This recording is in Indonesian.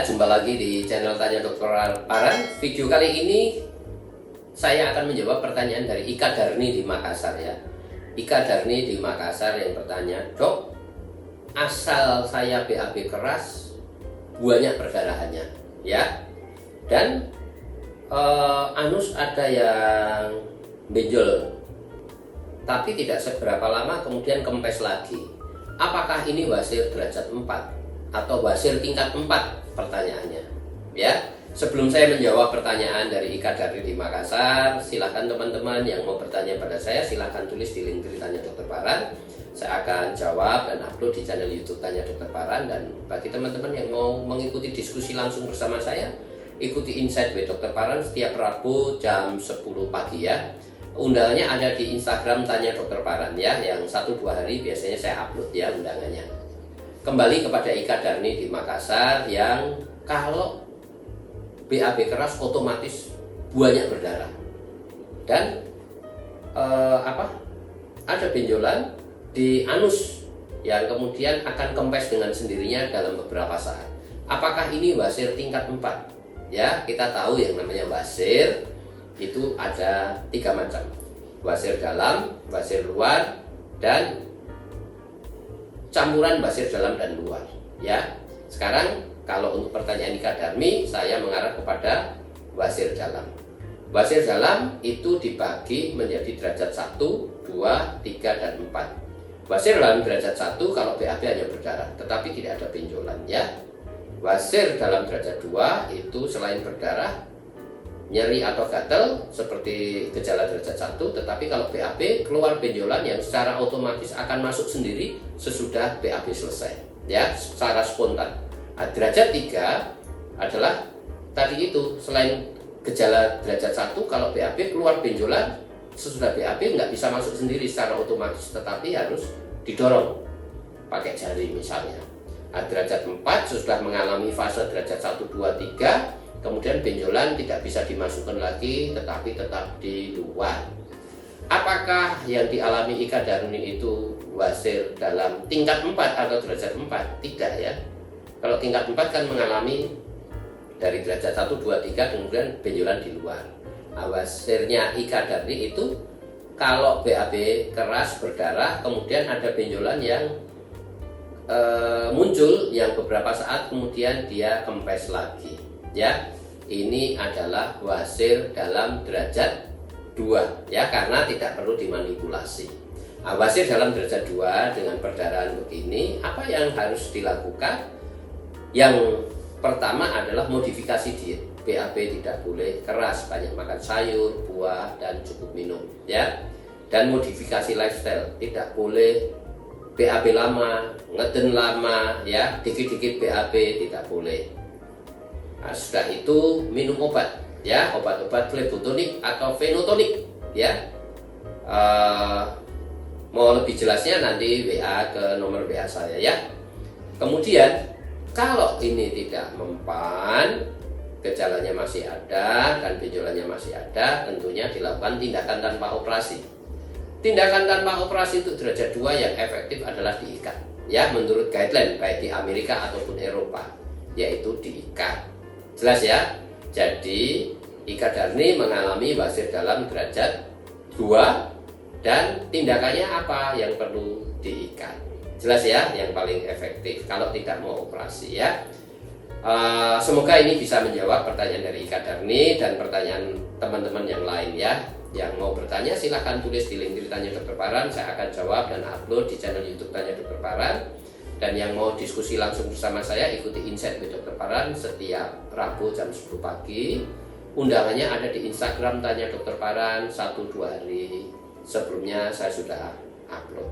jumpa lagi di channel Tanya Dokter Paran. Video kali ini saya akan menjawab pertanyaan dari Ika Darni di Makassar ya. Ika Darni di Makassar yang bertanya, "Dok, asal saya BAB keras, banyak perdarahannya ya. Dan anus ada yang benjol, tapi tidak seberapa lama kemudian kempes lagi. Apakah ini wasir derajat 4 atau wasir tingkat 4? Pertanyaannya ya. Sebelum saya menjawab pertanyaan dari Ika Darni di Makassar, silakan teman-teman yang mau bertanya pada saya, silakan tulis di link Tanya Dokter Paran. Saya akan jawab dan upload di channel YouTube Tanya Dokter Paran. Dan bagi teman-teman yang mau mengikuti diskusi langsung bersama saya, ikuti Insight with Dokter Paran setiap Rabu jam 10 pagi ya. Undangannya ada di Instagram Tanya Dokter Paran ya, yang 1-2 hari biasanya saya upload ya undangannya. Kembali kepada Ika Darni di Makassar yang kalau BAB keras otomatis banyak berdarah dan ada benjolan di anus yang kemudian akan kempes dengan sendirinya dalam beberapa saat. Apakah ini wasir tingkat 4? Ya, kita tahu yang namanya wasir itu ada 3 macam. Wasir dalam, wasir luar, dan campuran wasir dalam dan luar ya. Sekarang kalau untuk pertanyaan Ika Darni, saya mengarah kepada wasir dalam. Wasir dalam itu dibagi menjadi derajat 1, 2, 3, dan 4. Wasir dalam derajat 1 kalau BAB hanya berdarah tetapi tidak ada benjolan ya. Wasir dalam derajat 2 itu selain berdarah, nyeri atau gatal seperti gejala derajat 1, tetapi kalau BAB keluar benjolan yang secara otomatis akan masuk sendiri sesudah BAB selesai ya, secara spontan. Nah, derajat 3 adalah tadi itu, selain gejala derajat 1 kalau BAB keluar benjolan sesudah BAB nggak bisa masuk sendiri secara otomatis tetapi harus didorong pakai jari misalnya. Nah, derajat 4 sudah mengalami fase derajat 1, 2, 3, kemudian benjolan tidak bisa dimasukkan lagi tetapi tetap di luar. Apakah yang dialami Ika Darni itu wasir dalam tingkat 4 atau derajat 4? Tidak ya. Kalau tingkat 4 kan mengalami dari derajat 1, 2, 3 kemudian benjolan di luar. Nah, wasirnya Ika Darni itu kalau BAB keras berdarah kemudian ada benjolan yang muncul yang beberapa saat kemudian dia kempes lagi ya. Ini adalah wasir dalam derajat 2 ya, karena tidak perlu dimanipulasi. Nah, wasir dalam derajat 2 dengan perdarahan begini, apa yang harus dilakukan? Yang pertama adalah modifikasi diet. BAB tidak boleh keras, banyak makan sayur, buah, dan cukup minum ya. Dan modifikasi lifestyle, tidak boleh BAB lama, ngeden lama ya, dikit-dikit BAB tidak boleh. Nah, sudah itu minum obat ya, obat-obat flebotonik atau fenotonik ya. Mau lebih jelasnya nanti WA ke nomor WA saya ya. Kemudian kalau ini tidak mempan, gejalanya masih ada dan benjolannya masih ada, tentunya dilakukan tindakan tanpa operasi. Tindakan tanpa operasi itu derajat 2 yang efektif adalah diikat ya, menurut guideline baik di Amerika ataupun Eropa, yaitu diikat. Jelas ya. Jadi Ika Darni mengalami wasir dalam derajat 2 dan tindakannya apa yang perlu diikat. Jelas ya, yang paling efektif kalau tidak mau operasi ya. Semoga ini bisa menjawab pertanyaan dari Ika Darni dan pertanyaan teman-teman yang lain ya. Yang mau bertanya silahkan tulis di link Tanya Dokter Paran, saya akan jawab dan upload di channel YouTube Tanya Dokter Paran. Dan yang mau diskusi langsung bersama saya, ikuti Insight with Dokter Paran setiap Rabu jam 10 pagi. Undangannya ada di Instagram Tanya Dokter Paran 1-2 hari sebelumnya saya sudah upload.